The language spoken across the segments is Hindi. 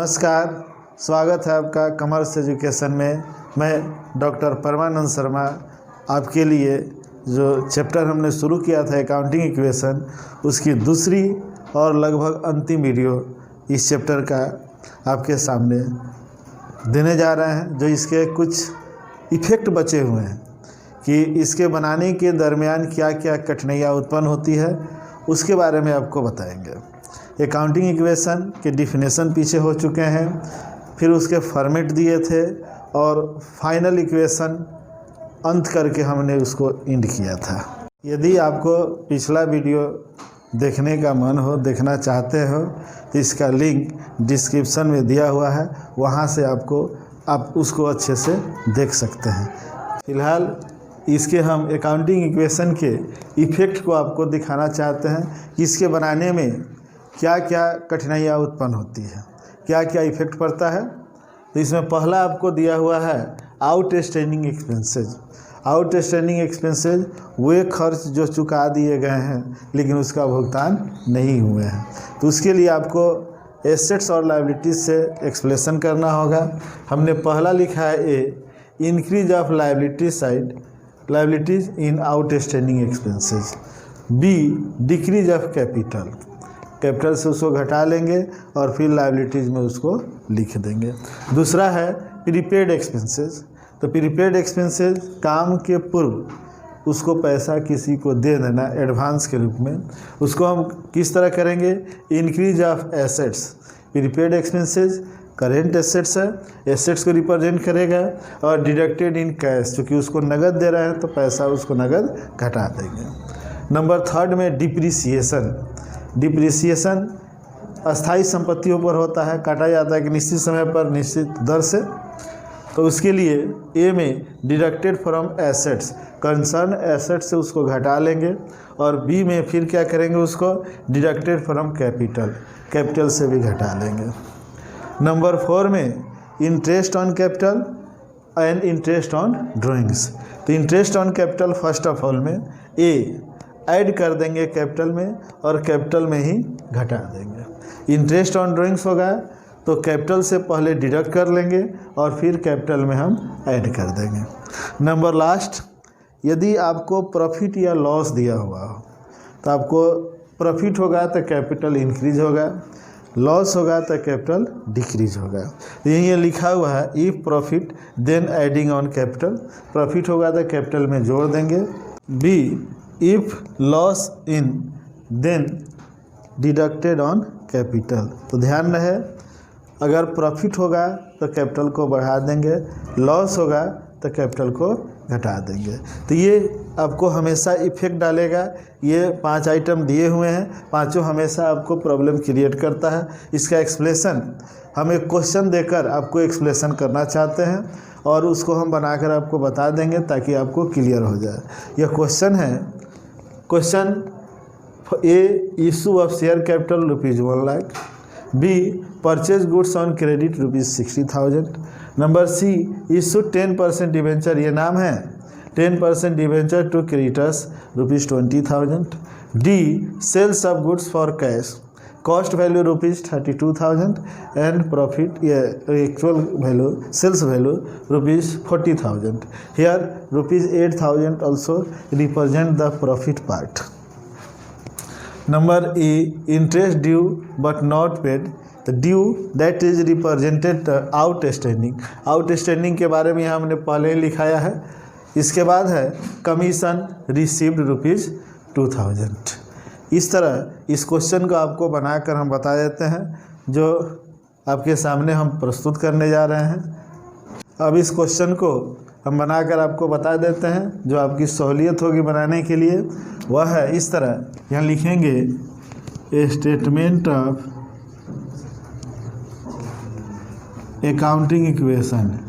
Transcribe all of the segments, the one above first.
नमस्कार, स्वागत है आपका कॉमर्स एजुकेशन में। मैं डॉक्टर परमानंद शर्मा आपके लिए जो चैप्टर हमने शुरू किया था अकाउंटिंग इक्वेशन, उसकी दूसरी और लगभग अंतिम वीडियो इस चैप्टर का आपके सामने देने जा रहे हैं। जो इसके कुछ इफ़ेक्ट बचे हुए हैं कि इसके बनाने के दरमियान क्या क्या कठिनाइयाँ उत्पन्न होती है, उसके बारे में आपको बताएंगे। अकाउंटिंग इक्वेशन के डिफिनेशन पीछे हो चुके हैं, फिर उसके फॉर्मेट दिए थे और फाइनल इक्वेशन अंत करके हमने उसको एंड किया था। यदि आपको पिछला वीडियो देखने का मन हो, देखना चाहते हो, तो इसका लिंक डिस्क्रिप्शन में दिया हुआ है, वहाँ से आप उसको अच्छे से देख सकते हैं। फिलहाल इसके हम अकाउंटिंग इक्वेशन के इफ़ेक्ट को आपको दिखाना चाहते हैं कि इसके बनाने में क्या क्या कठिनाइयाँ उत्पन्न होती है, क्या क्या इफ़ेक्ट पड़ता है। तो इसमें पहला आपको दिया हुआ है आउटस्टैंडिंग एक्सपेंसेस। आउटस्टैंडिंग एक्सपेंसेस वे खर्च जो चुका दिए गए हैं लेकिन उसका भुगतान नहीं हुए हैं, तो उसके लिए आपको एसेट्स और लायबिलिटीज से एक्सप्लेनेशन करना होगा। हमने पहला लिखा है A, increase of liability side, liabilities in outstanding expenses. B, decrease of capital, capital से उसको घटा लेंगे और फिर लायबिलिटीज़ में उसको लिख देंगे। दूसरा है प्रीपेड एक्सपेंसेस। तो प्रीपेड एक्सपेंसेस काम के पूर्व उसको पैसा किसी को दे देना एडवांस के रूप में, उसको हम किस तरह करेंगे, increase of assets. Prepaid expenses current assets है, एसेट्स को रिप्रेजेंट करेगा, और डिडक्टेड इन कैश, क्योंकि उसको नगद दे रहे हैं तो पैसा उसको नगद घटा देंगे। नंबर थर्ड में डिप्रिसिएशन। डिप्रिसिएशन अस्थाई संपत्तियों पर होता है, काटा जाता है कि निश्चित समय पर निश्चित दर से। तो उसके लिए ए में deducted from assets, concern assets से उसको घटा लेंगे, और बी में फिर क्या करेंगे, उसको डिडक्टेड फ्रॉम कैपिटल, कैपिटल से भी घटा लेंगे। नंबर 4 में interest on capital and interest on drawings. तो interest on capital first of all में ए ऐड कर देंगे कैपिटल में और कैपिटल में ही घटा देंगे। इंटरेस्ट ऑन ड्राइंग्स होगा तो कैपिटल से पहले डिडक्ट कर लेंगे और फिर कैपिटल में हम ऐड कर देंगे। नंबर लास्ट, यदि आपको प्रॉफिट या लॉस दिया हुआ हो तो आपको प्रॉफिट होगा तो कैपिटल इंक्रीज होगा, लॉस होगा तो कैपिटल डिक्रीज होगा। तो यही लिखा हुआ है, if profit then adding on capital, profit होगा तो कैपिटल में जोड़ देंगे। B, if loss in then deducted on capital. तो ध्यान रहे, अगर प्रॉफिट होगा तो कैपिटल को बढ़ा देंगे, लॉस होगा तो कैपिटल को घटा देंगे। तो ये आपको हमेशा इफेक्ट डालेगा। ये 5 आइटम दिए हुए हैं, पांचों हमेशा आपको प्रॉब्लम क्रिएट करता है। इसका एक्सप्लेनेशन हम एक क्वेश्चन देकर आपको एक्सप्लेनेशन करना चाहते हैं और उसको हम बनाकर आपको बता देंगे ताकि आपको क्लियर हो जाए। यह क्वेश्चन है, question A, issue of share capital ₹1 lakh. B, purchase goods on credit ₹60,000। Number C, issue 10% debenture, ये नाम है 10% debenture to creditors ₹20,000। D, sales of goods for cash, cost value ₹32,000 and profit या actual value sales value ₹40,000। Here ₹8,000 also represent the profit part. Number A, interest due but not paid, the due that is represented outstanding. Outstanding के बारे में यहाँ हमने पहले ही लिखाया है। इसके बाद है कमीशन रिसीव्ड ₹2,000। इस तरह इस क्वेश्चन को आपको बनाकर हम बता देते हैं, जो आपके सामने हम प्रस्तुत करने जा रहे हैं। अब इस क्वेश्चन को हम बनाकर आपको बता देते हैं, जो आपकी सहूलियत होगी बनाने के लिए वह है इस तरह। यहाँ लिखेंगे ए statement of accounting equation.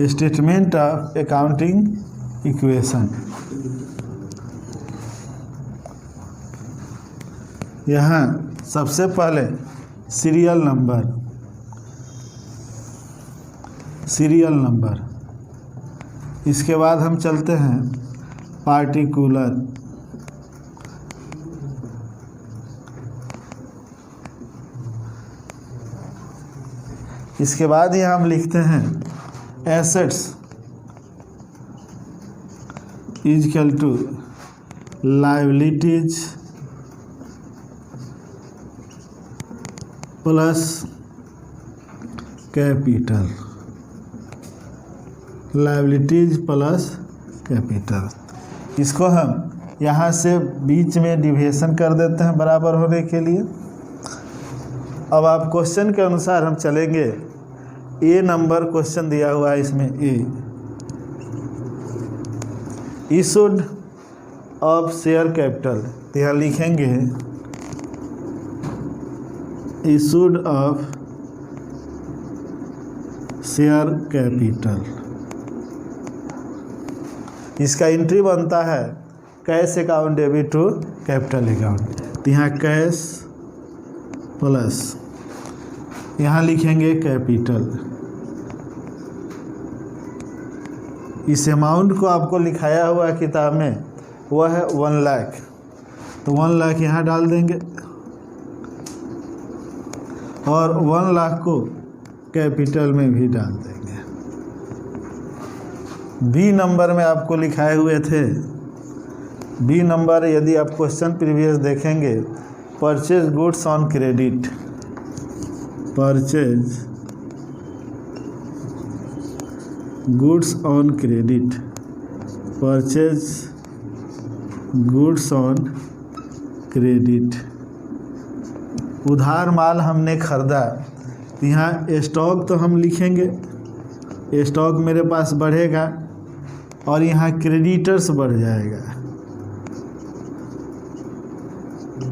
Statement of accounting equation. यहाँ सबसे पहले सीरियल नंबर, इसके बाद हम चलते हैं पार्टिकुलर इसके बाद ही हम लिखते हैं assets is equal to liabilities plus capital, liabilities plus capital. इसको हम यहाँ से बीच में डिविएशन कर देते हैं बराबर होने के लिए। अब आप क्वेश्चन के अनुसार हम चलेंगे। ए नंबर क्वेश्चन दिया हुआ है इसमें, A issued of share capital, तो यहाँ लिखेंगे इशूड ऑफ शेयर कैपिटल। इसका एंट्री बनता है cash account debit to capital account, तो यहाँ कैश प्लस यहाँ लिखेंगे कैपिटल। इस अमाउंट को आपको लिखाया हुआ है किताब में, वह है 1 लाख, तो 1 लाख यहाँ डाल देंगे और 1 लाख को कैपिटल में भी डाल देंगे। बी नंबर में आपको लिखाए हुए थे, बी नंबर यदि आप क्वेश्चन प्रीवियस देखेंगे, purchase goods on credit, purchase goods on credit, purchase goods on credit, उधार माल हमने खरीदा। यहाँ स्टॉक तो हम लिखेंगे, स्टॉक मेरे पास बढ़ेगा और यहाँ क्रेडिटर्स बढ़ जाएगा,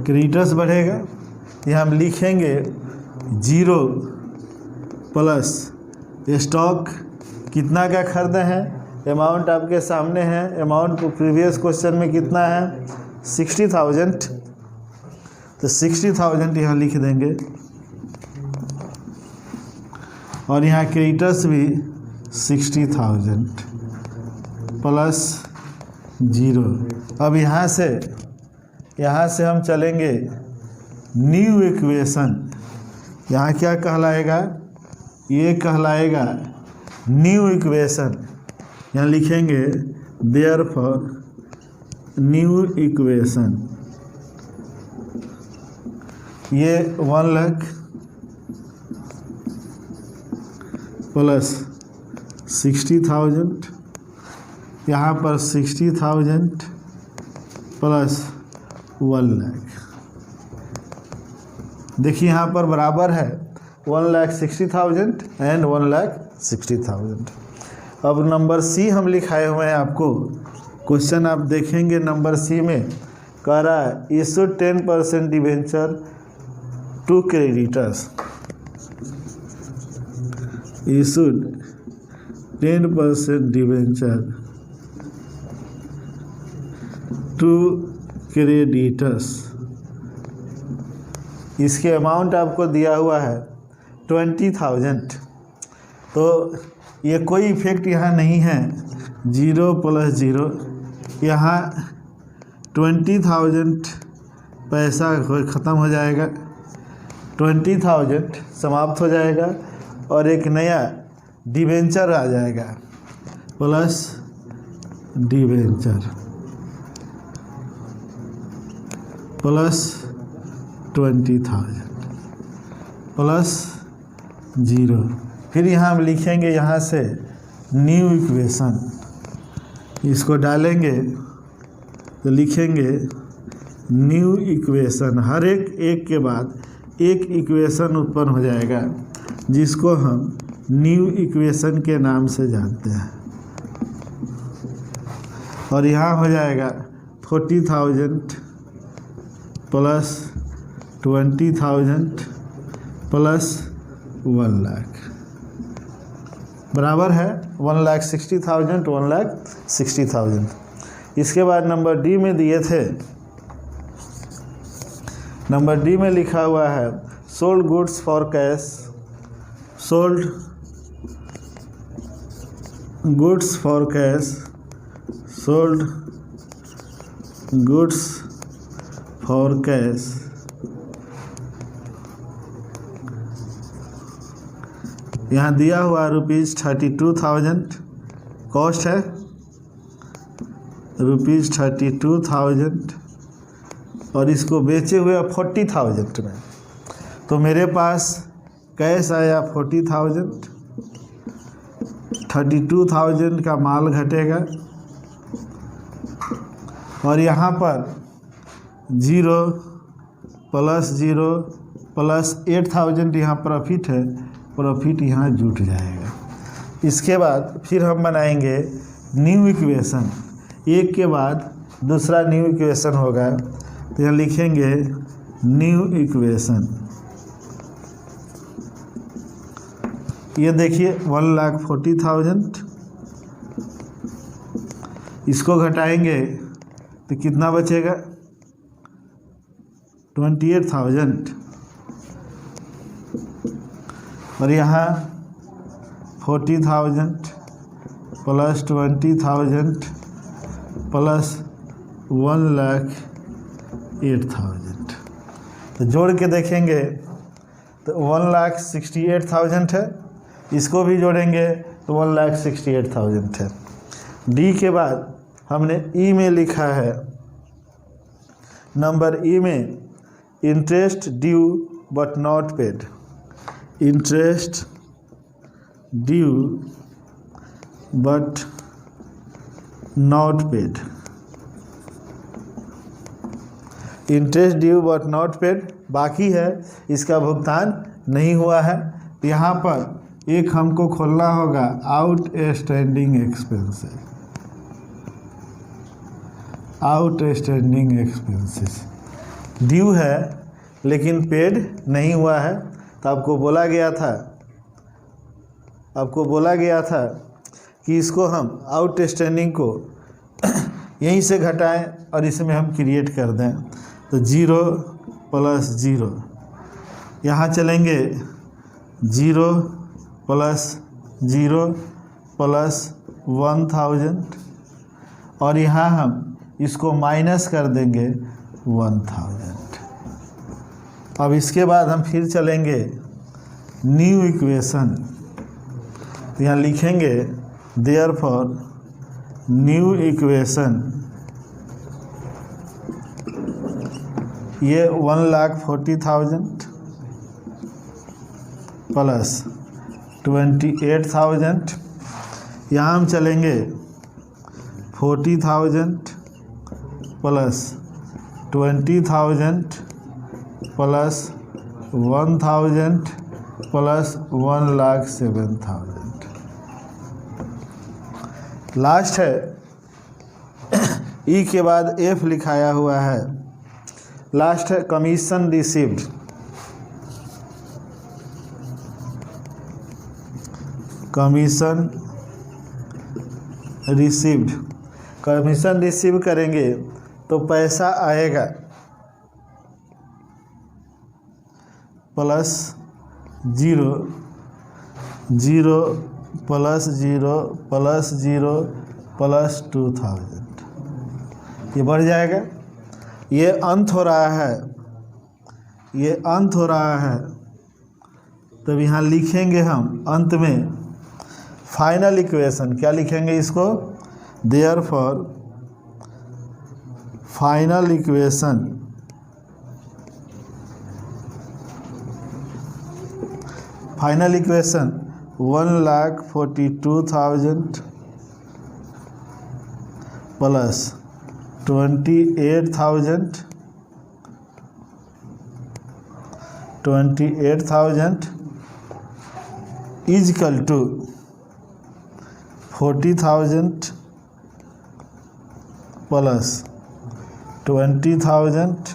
क्रेडिटर्स बढ़ेगा। यहाँ हम लिखेंगे 0 प्लस स्टॉक कितना का खरीदे हैं, अमाउंट आपके सामने है, अमाउंट प्रीवियस क्वेश्चन में कितना है 60,000, तो 60,000 यहाँ लिख देंगे और यहाँ क्रेडिटर्स भी 60,000 प्लस 0। अब यहाँ से हम चलेंगे न्यू इक्वेशन। यहाँ क्या कहलाएगा, ये कहलाएगा न्यू इक्वेशन। यहाँ लिखेंगे देयरफॉर न्यू इक्वेशन, ये 1 लाख प्लस 60,000, यहाँ पर 60,000 प्लस 1 लाख। देखिए यहाँ पर बराबर है 1,60,000 एंड 1,60,000। अब नंबर सी हम लिखाए हुए हैं आपको, क्वेश्चन आप देखेंगे नंबर सी में कह रहा है issue 10% debenture to creditors, issued 10% debenture to creditors. इसके अमाउंट आपको दिया हुआ है 20,000, तो ये कोई इफेक्ट यहाँ नहीं है, 0 प्लस 0, यहाँ 20,000 पैसा ख़त्म हो जाएगा, 20,000 समाप्त हो जाएगा और एक नया डिवेंचर आ जाएगा प्लस डिवेंचर प्लस 20,000 प्लस 0। फिर यहाँ हम लिखेंगे यहाँ से न्यू इक्वेशन, इसको डालेंगे तो लिखेंगे न्यू इक्वेशन। हर एक के बाद एक इक्वेशन उत्पन्न हो जाएगा जिसको हम न्यू इक्वेशन के नाम से जानते हैं, और यहाँ हो जाएगा 40,000 प्लस 20,000 प्लस 1 लाख बराबर है 1,60,000 1,60,000। इसके बाद नंबर डी में दिए थे, नंबर डी में लिखा हुआ है sold goods for cash, sold goods for cash, sold goods for cash यहाँ दिया हुआ ₹32,000 कॉस्ट है, ₹32,000 और इसको बेचे हुए 40,000 में। तो मेरे पास कैश आया 40,000, 32,000 का माल घटेगा और यहाँ पर 0 + 0 + 8,000 यहाँ प्रॉफिट है, प्रॉफिट यहाँ जुट जाएगा। इसके बाद फिर हम बनाएंगे न्यू इक्वेशन, एक के बाद दूसरा न्यू इक्वेशन होगा। तो यहाँ लिखेंगे न्यू इक्वेशन, ये देखिए 1,40,000, इसको घटाएंगे तो कितना बचेगा 28,000 और यहाँ 40,000 + 20,000 + 1,08,000। तो जोड़ के देखेंगे तो 1,68,000 है, इसको भी जोड़ेंगे तो 1,68,000 है। डी के बाद हमने ई में लिखा है, नंबर ई में interest due but not paid, interest due but not paid, interest due but not paid बाकी है, इसका भुगतान नहीं हुआ है। यहाँ पर एक हमको खोलना होगा outstanding expenses, outstanding expenses due है लेकिन पेड नहीं हुआ है। तो आपको बोला गया था कि इसको हम आउटस्टैंडिंग को यहीं से घटाएं और इसमें हम क्रिएट कर दें। तो 0 + 0 यहाँ चलेंगे, 0 + 0 + 1,000 और यहाँ हम इसको माइनस कर देंगे 1,000। अब इसके बाद हम फिर चलेंगे न्यू इक्वेशन, तो यहाँ लिखेंगे देयरफॉर न्यू इक्वेशन, ये 1,40,000 + 28,000, यहाँ हम चलेंगे 40,000 + 20,000 + 1,000 + 1,07,000। लास्ट है ई के बाद एफ लिखाया हुआ है, लास्ट है commission received, commission received, commission receive करेंगे तो पैसा आएगा +0 0 +0 + 0 + 2,000, ये बढ़ जाएगा। ये अंत हो रहा है, ये अंत हो रहा है। तब यहाँ लिखेंगे हम अंत में फाइनल इक्वेशन, क्या लिखेंगे इसको, therefore final equation, final equation 1,42,000 + 28,000 equal to 40,000 + 20,000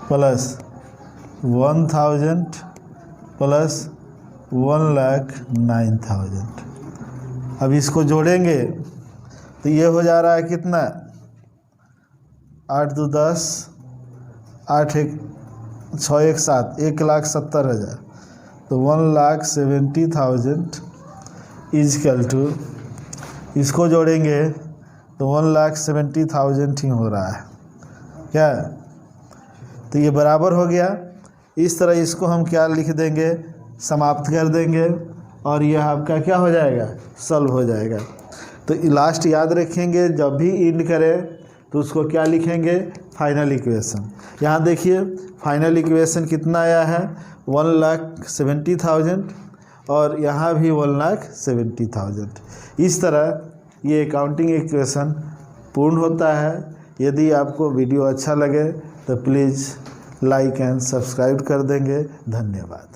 + 1,000 + 1,09,000। अब इसको जोड़ेंगे तो ये हो जा रहा है कितना, 8 2 10, 8 1 6 1 7, 1,70,000। तो 1,70,000 इजकल टू, इसको जोड़ेंगे तो 1,70,000 ही हो रहा है क्या। तो ये बराबर हो गया। इस तरह इसको हम क्या लिख देंगे, समाप्त कर देंगे और यह आपका क्या हो जाएगा, सॉल्व हो जाएगा। तो लास्ट याद रखेंगे, जब भी इंड करें तो उसको क्या लिखेंगे, फाइनल इक्वेशन। यहाँ देखिए फाइनल इक्वेशन कितना आया है, 1,70,000 और यहाँ भी 1,70,000। इस तरह ये अकाउंटिंग इक्वेशन पूर्ण होता है। यदि आपको वीडियो अच्छा लगे तो प्लीज़ लाइक एंड सब्सक्राइब कर देंगे। धन्यवाद।